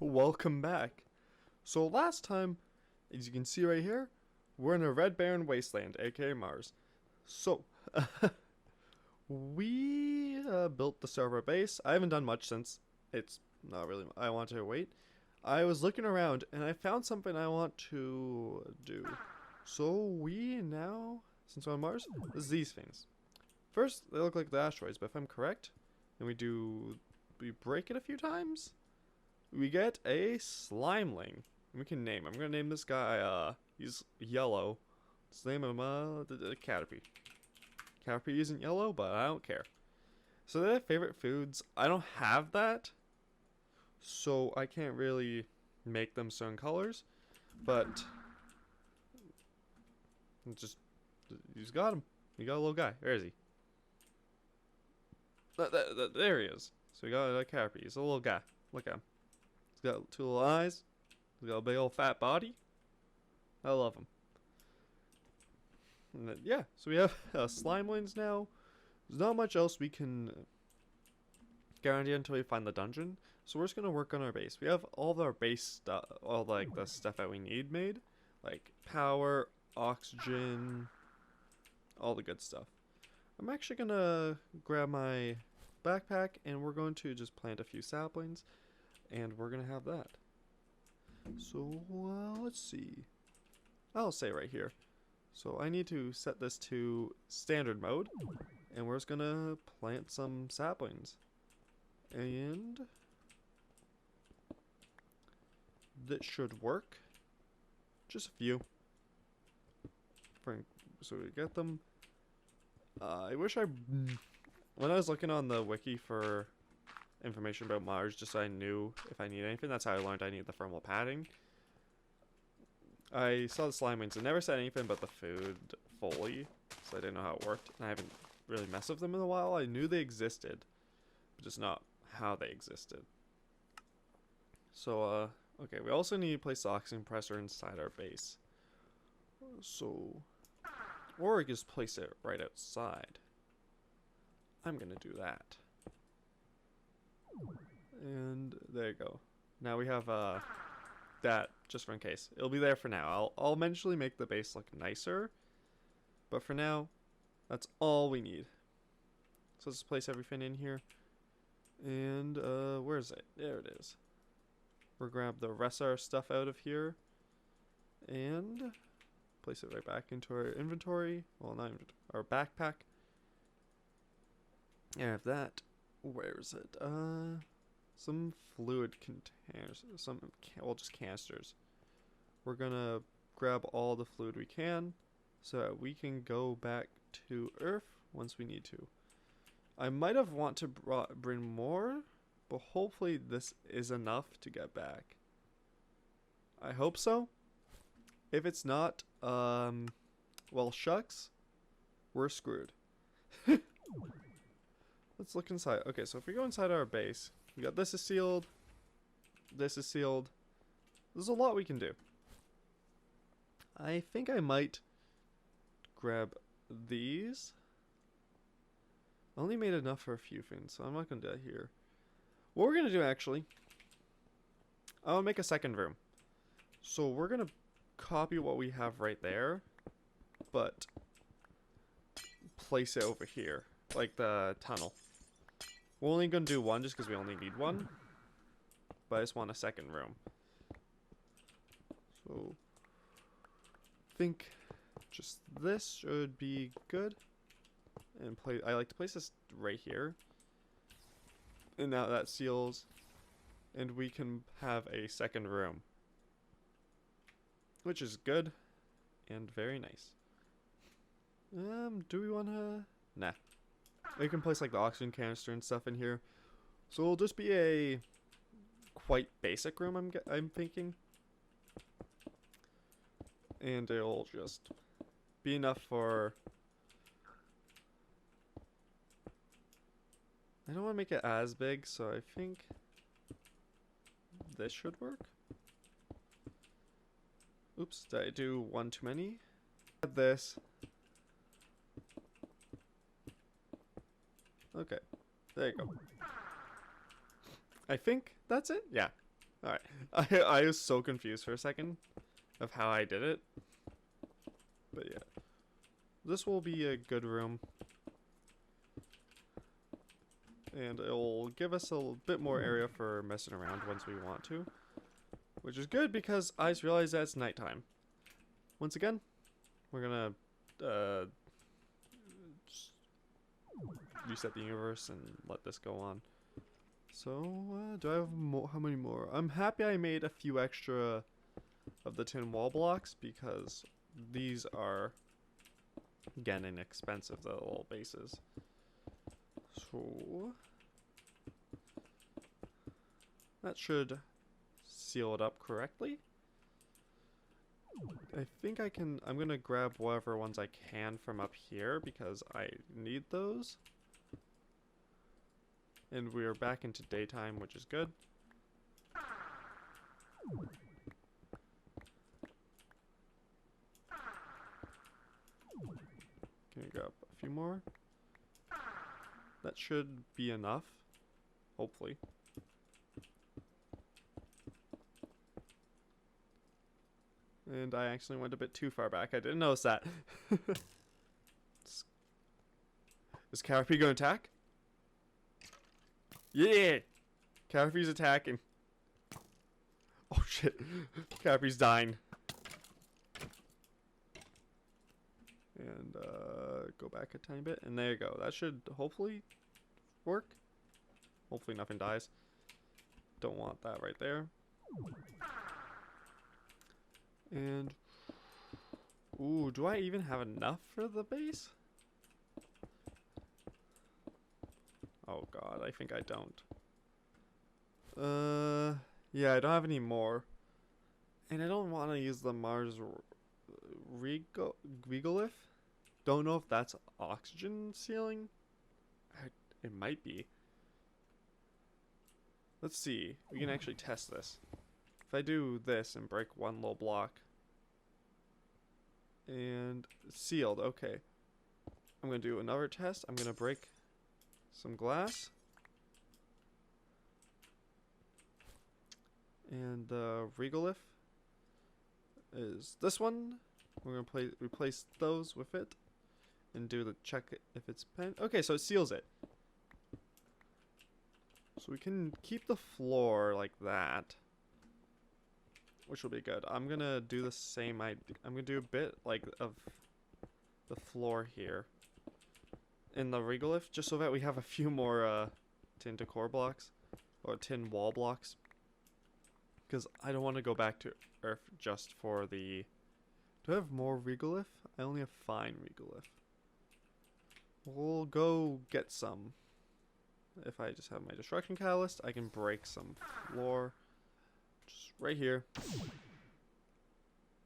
Welcome back. So last time, as you can see right here, we're in a red barren wasteland, aka Mars. So, we built the server base. I haven't done much since. It's not really, I want to wait. I was looking around and I found something I want to do. So we now, since we're on Mars, is these things. First, they look like the asteroids, but if I'm correct, and we break it a few times, we get a slimeling. We can name. I'm gonna name this guy. He's yellow. Let's name him Caterpie. Caterpie isn't yellow, but I don't care. So they have favorite foods. I don't have that, so I can't really make them certain colors. But just he's got him. We got a little guy. Where is he? There he is. So we got a Caterpie. He's a little guy. Look at him. He's got two little eyes. He's got a big old fat body. I love him. And then, yeah, so we have slimelings now. There's not much else we can guarantee until we find the dungeon. So we're just gonna work on our base. We have all of our base stuff, all like the stuff that we need made, like power, oxygen, all the good stuff. I'm actually gonna grab my backpack and we're going to just plant a few saplings, and we're gonna have that. So let's see. I'll say right here. So I need to set this to standard mode, and we're just gonna plant some saplings. And that should work. Just a few. So we get them. I wish when I was looking on the wiki for information about Mars, just so I knew if I need anything, that's how I learned I need the thermal padding. I saw the slimelings. It never said anything about the food fully, so I didn't know how it worked. And I haven't really messed with them in a while. I knew they existed, but just not how they existed. So, okay, we also need to place the oxygen compressor inside our base. So, or we just place it right outside. I'm gonna do that. And there you go. Now we have, that just for in case. It'll be there for now. I'll eventually make the base look nicer, but for now, that's all we need. So let's place everything in here. And where is it? There it is. We'll grab the rest of our stuff out of here and place it right back into our inventory. Well, not inventory, our backpack. And I have that. Where is it? Some fluid containers, just canisters. We're gonna grab all the fluid we can so that we can go back to Earth once we need to. I might have want to bring more, but hopefully this is enough to get back. I hope so. If it's not, well, shucks, we're screwed. Let's look inside. Okay, so if we go inside our base, we got this is sealed. This is sealed. There's a lot we can do. I think I might grab these. I only made enough for a few things, so I'm not going to do that here. What we're going to do, actually, I'll make a second room. So we're going to copy what we have right there, but place it over here, like the tunnel. We're only going to do one just because we only need one. But I just want a second room. So, I think just this should be good. And I like to place this right here. And now that seals. And we can have a second room. Which is good. And very nice. Do we want to... Nah. We can place like the oxygen canister and stuff in here, so it'll just be a quite basic room. I'm thinking, and it'll just be enough for. I don't want to make it as big, so I think this should work. Oops, did I do one too many? Add this. Okay, there you go. I think that's it. Yeah, Alright. I was so confused for a second of how I did it. But yeah. This will be a good room. And it'll give us a bit more area for messing around once we want to. Which is good because I just realized that it's nighttime. Once again, we're gonna just reset the universe and let this go on. So, do I have more? How many more? I'm happy I made a few extra of the tin wall blocks because these are, again, inexpensive, the little bases. So, that should seal it up correctly. I think I can, I'm gonna grab whatever ones I can from up here because I need those. And we're back into daytime, which is good. Can we grab a few more? That should be enough, hopefully. And I actually went a bit too far back. I didn't notice that. Is Caterpie going to attack? Yeah! Caterpie's attacking. Oh shit. Caterpie's dying. And go back a tiny bit. And there you go. That should hopefully work. Hopefully nothing dies. Don't want that right there. And ooh, do I even have enough for the base? Oh god, I think I don't. Yeah, I don't have any more. And I don't want to use the Mars regolith. Don't know if that's oxygen sealing. It might be. Let's see. We can actually test this. If I do this and break one little block. And sealed, okay. I'm going to do another test. I'm going to break some glass. And the regolith is this one. We're going to replace those with it. And do the check if it's pen. Okay, so it seals it. So we can keep the floor like that. Which will be good. I'm gonna do the same I'm gonna do a bit like of the floor here in the regolith, just so that we have a few more tin decor blocks or tin wall blocks. Because I don't want to go back to Earth just for the. Do I have more regolith? I only have fine regolith. We'll go get some. If I just have my destruction catalyst, I can break some floor. Just right here.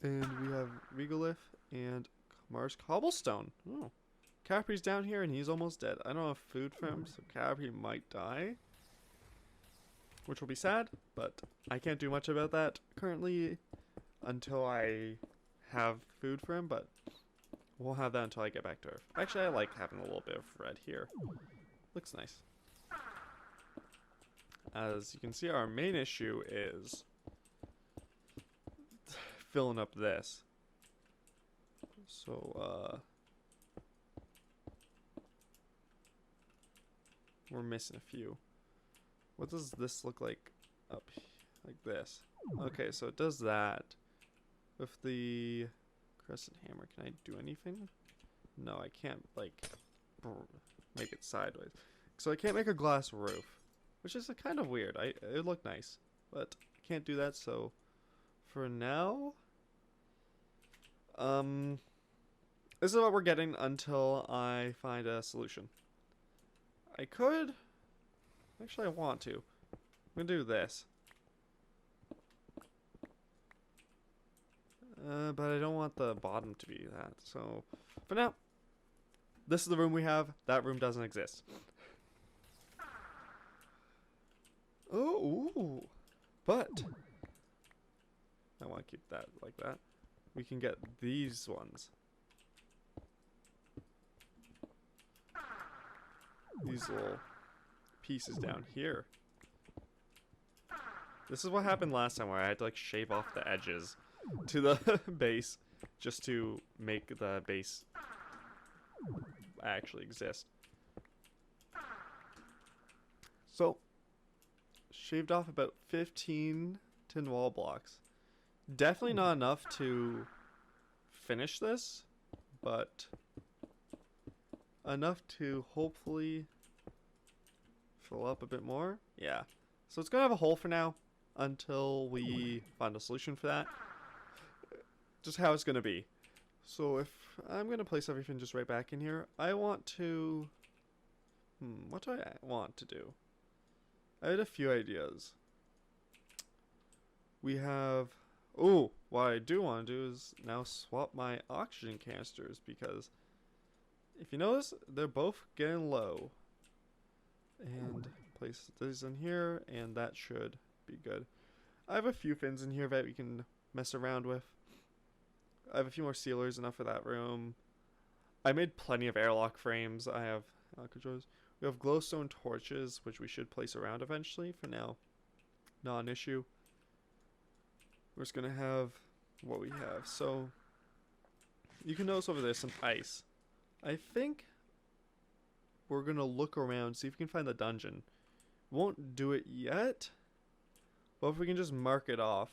And we have regolith and Mars cobblestone. Oh. Caterpie's down here and he's almost dead. I don't have food for him, so Caterpie might die. Which will be sad, but I can't do much about that currently until I have food for him, but we'll have that until I get back to Earth. Actually, I like having a little bit of red here. Looks nice. As you can see, our main issue is filling up this. So, we're missing a few. What does this look like up like this? Okay, so it does that. With the crescent hammer, can I do anything? No, I can't, like, make it sideways. So I can't make a glass roof, which is kind of weird. It would look nice, but I can't do that, so for now, this is what we're getting until I find a solution. I could, actually I want to. I'm gonna do this. But I don't want the bottom to be that, so for now, this is the room we have. That room doesn't exist. Oh, ooh. But I want to keep that like that. We can get these ones. These little pieces down here. This is what happened last time, where I had to like shave off the edges to the base just to make the base actually exist. So, shaved off about 15 tin wall blocks. Definitely not enough to finish this, but enough to hopefully fill up a bit more. Yeah. So it's gonna have a hole for now until we find a solution for that. Just how it's gonna be. So if I'm gonna place everything just right back in here, I want to... what do I want to do? I had a few ideas. We have... Oh, what I do want to do is now swap my oxygen canisters, because if you notice, they're both getting low. And place these in here, and that should be good. I have a few fins in here that we can mess around with. I have a few more sealers, enough for that room. I made plenty of airlock frames. I have controllers. We have glowstone torches, which we should place around eventually. For now, not an issue. We're just gonna have what we have. So you can notice over there some ice. I think we're gonna look around, see if we can find the dungeon. Won't do it yet, but if we can just mark it off,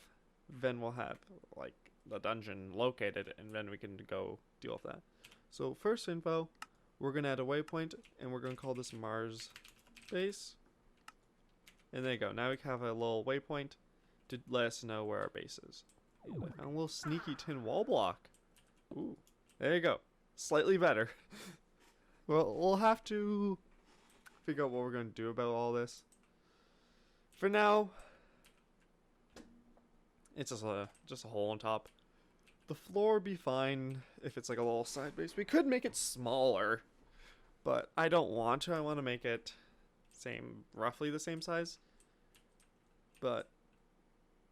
then we'll have like the dungeon located, and then we can go deal with that. So first info, we're gonna add a waypoint, and we're gonna call this Mars base. And there you go. Now we have a little waypoint to let us know where our base is. And I found a little sneaky tin wall block. Ooh, there you go. Slightly better. Well, we'll have to figure out what we're going to do about all this. For now, it's just a hole on top. The floor would be fine if it's like a little side base. We could make it smaller, but I don't want to. I want to make it roughly the same size. But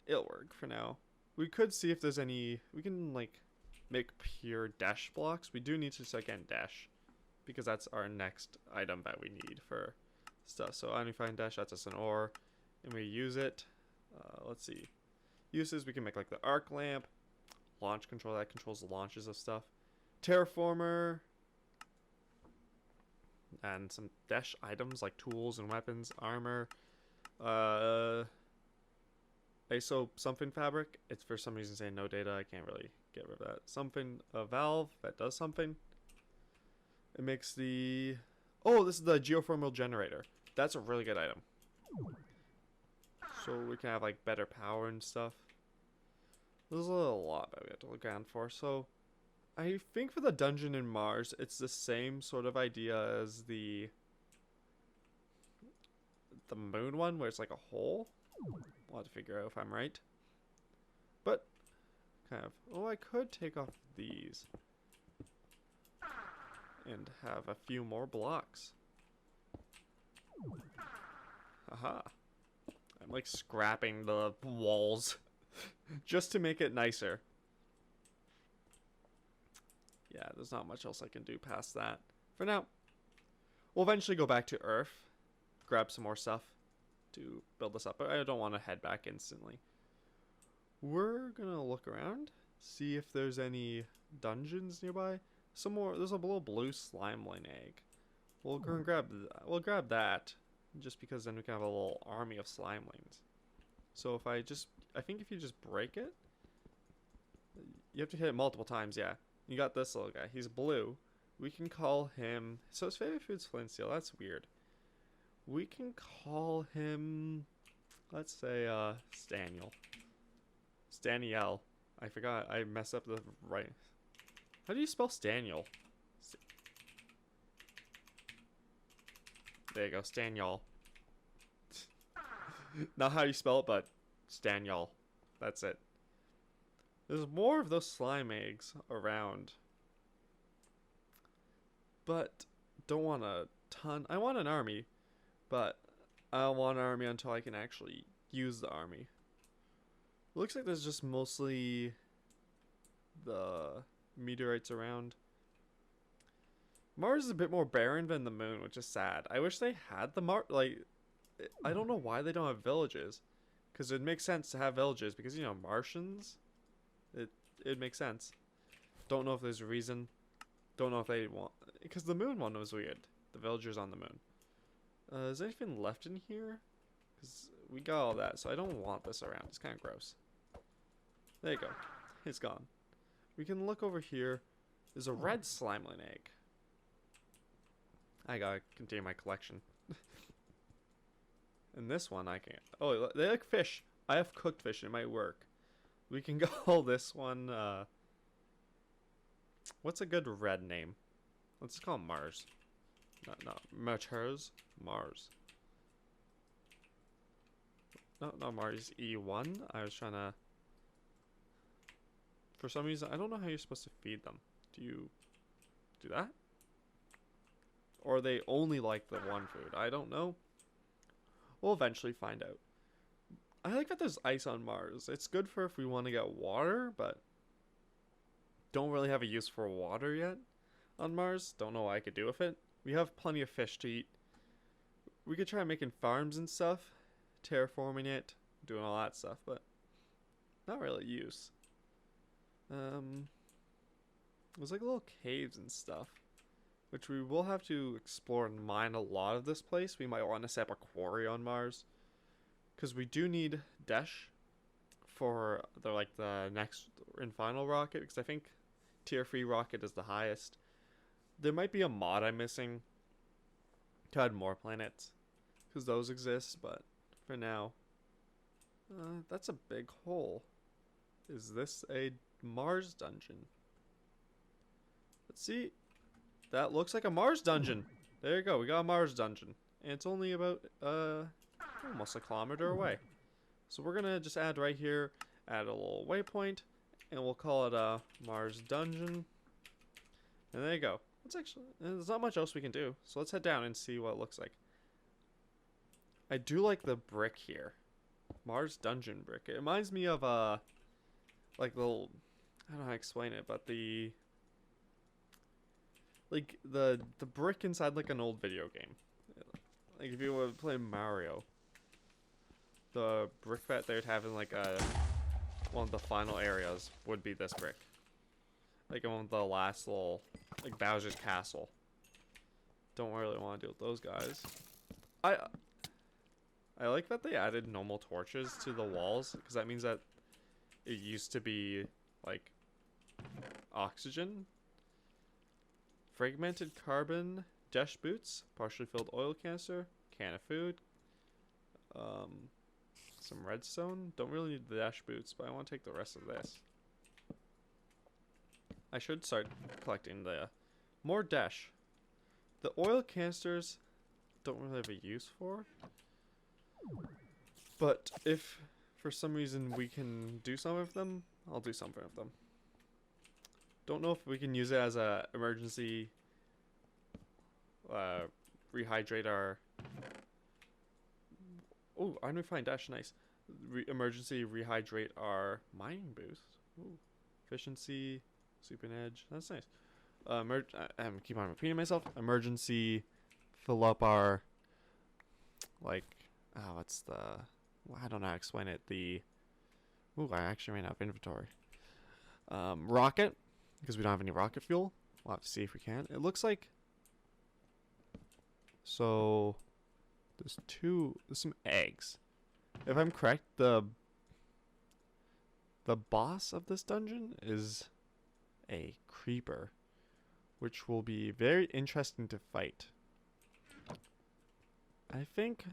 it'll work for now. We could see if there's any... We can like make pure dash blocks. We do need to start getting dash, because that's our next item that we need for stuff. So Optifine dash, that's just an ore, and we use it. Let's see. Uses, we can make like the arc lamp. Launch control, that controls the launches of stuff. Terraformer. And some dash items like tools and weapons, armor. ISO something fabric. It's for some reason saying no data. I can't really get rid of that. Something, a valve that does something. It makes the... Oh, this is the geothermal generator. That's a really good item. So we can have like better power and stuff. There's a lot that we have to look out for. So I think for the dungeon in Mars, it's the same sort of idea as the moon one, where it's like a hole. We'll have to figure out if I'm right. But kind of... Oh, I could take off these and have a few more blocks. Haha. I'm like scrapping the walls just to make it nicer. Yeah, there's not much else I can do past that. For now, we'll eventually go back to Earth, grab some more stuff to build this up, but I don't want to head back instantly. We're gonna look around, see if there's any dungeons nearby. Some more. There's a little blue slimeline egg. We'll go and grab that, just because then we can have a little army of slimelings. So if I think if you just break it, you have to hit it multiple times. Yeah, you got this little guy. He's blue. We can call him. So his favorite food's flint steel. That's weird. We can call him, let's say, Staniel. Staniel. I forgot. I messed up the right. How do you spell Staniel? There you go, Staniel. Not how you spell it, but Staniel. That's it. There's more of those slime eggs around. But don't want a ton. I want an army. But I don't want an army until I can actually use the army. Looks like there's just mostly the meteorites around. Mars is a bit more barren than the moon, which is sad. I wish they had the I don't know why they don't have villages. Because it makes sense to have villages, because, you know, Martians, it makes sense. Don't know if there's a reason. Don't know if they want, because the moon one was weird. The villagers on the moon. Is there anything left in here? Because we got all that, so I don't want this around. It's kind of gross. There you go. It's gone. We can look over here. There's a red slimeline egg. I gotta continue my collection. And this one I can't. Oh, they like fish. I have cooked fish. It might work. We can call this one, what's a good red name? Let's call it Mars. Not Mars. Mars. No, Mars E1. I was trying to... For some reason, I don't know how you're supposed to feed them. Do you do that? Or they only like the one food? I don't know. We'll eventually find out. I like that there's ice on Mars. It's good for if we want to get water, but don't really have a use for water yet on Mars. Don't know what I could do with it. We have plenty of fish to eat. We could try making farms and stuff, terraforming it, doing all that stuff, but not really use. There's like little caves and stuff, which we will have to explore and mine a lot of this place. We might want to set up a quarry on Mars, because we do need dash for the next and final rocket, because I think tier 3 rocket is the highest. There might be a mod I'm missing to add more planets, because those exist, but for now, that's a big hole. Is this a Mars dungeon? Let's see. That looks like a Mars dungeon. There you go. We got a Mars dungeon. And it's only about almost a kilometer away. So we're going to just add right here, add a little waypoint, and we'll call it a Mars dungeon. And there you go. There's not much else we can do. So let's head down and see what it looks like. I do like the brick here. Mars dungeon brick. It reminds me of like little, I don't know how to explain it, but the brick inside like an old video game. Like if you were playing Mario, the brick that they'd have in like one of the final areas would be this brick. Like in one of the last little, like Bowser's castle. Don't really want to deal with those guys. I like that they added normal torches to the walls, because that means that it used to be like oxygen. Fragmented carbon, dash boots, partially filled oil canister, can of food, some redstone. Don't really need the dash boots, but I want to take the rest of this. I should start collecting the more dash. The oil canisters don't really have a use for, but if for some reason we can do some of them, I'll do something of them. Don't know if we can use it as a emergency rehydrate our... Oh, I didn't find dash, nice. Emergency rehydrate our mining boost. Ooh. Efficiency, sleeping edge, that's nice. I keep on repeating myself. Emergency fill up our, like, what's the... Well, I don't know how to explain it. Ooh, I actually ran out of inventory. Rocket, because we don't have any rocket fuel. We'll have to see if we can. It looks like... So, there's some eggs. If I'm correct, the boss of this dungeon is a creeper, which will be very interesting to fight. I think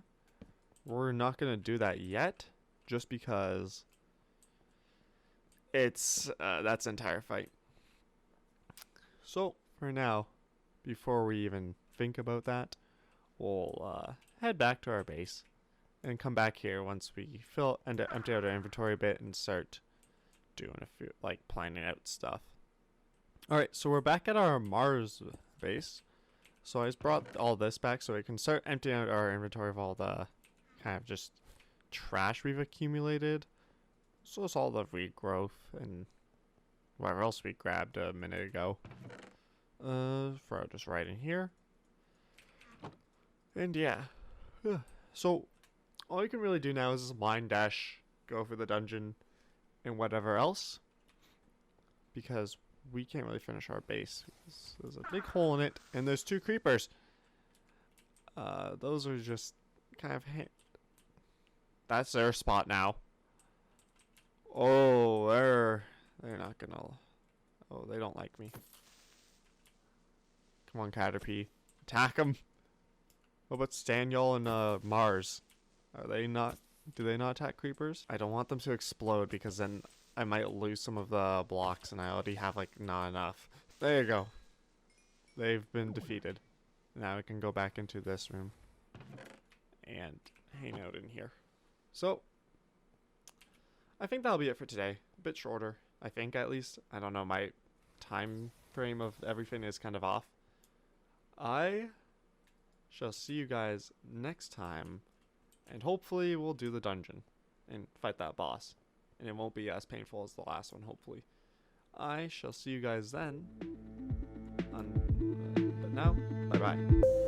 we're not going to do that yet, just because it's that's the entire fight. So for now, before we even think about that, we'll head back to our base and come back here once we empty out our inventory a bit and start doing a few, like, planning out stuff. Alright, so we're back at our Mars base. So I just brought all this back so we can start emptying out our inventory of all the kind of just trash we've accumulated. So it's all the regrowth and whatever else we grabbed a minute ago. For just right in here. And yeah. So all you can really do now is just mine dash, go for the dungeon, and whatever else. Because we can't really finish our base. There's a big hole in it, and there's 2 creepers. Those are just kind of... That's their spot now. Oh, they're not gonna... Oh, they don't like me. Come on, Caterpie. Attack them. What about Stanyol and Mars? Are they not... Do they not attack creepers? I don't want them to explode because then I might lose some of the blocks and I already have like not enough. There you go. They've been defeated. Now we can go back into this room and hang out in here. So, I think that'll be it for today. A bit shorter, I think, at least. I don't know, my time frame of everything is kind of off. I shall see you guys next time, and hopefully we'll do the dungeon and fight that boss. And it won't be as painful as the last one, hopefully. I shall see you guys then. But now, bye-bye.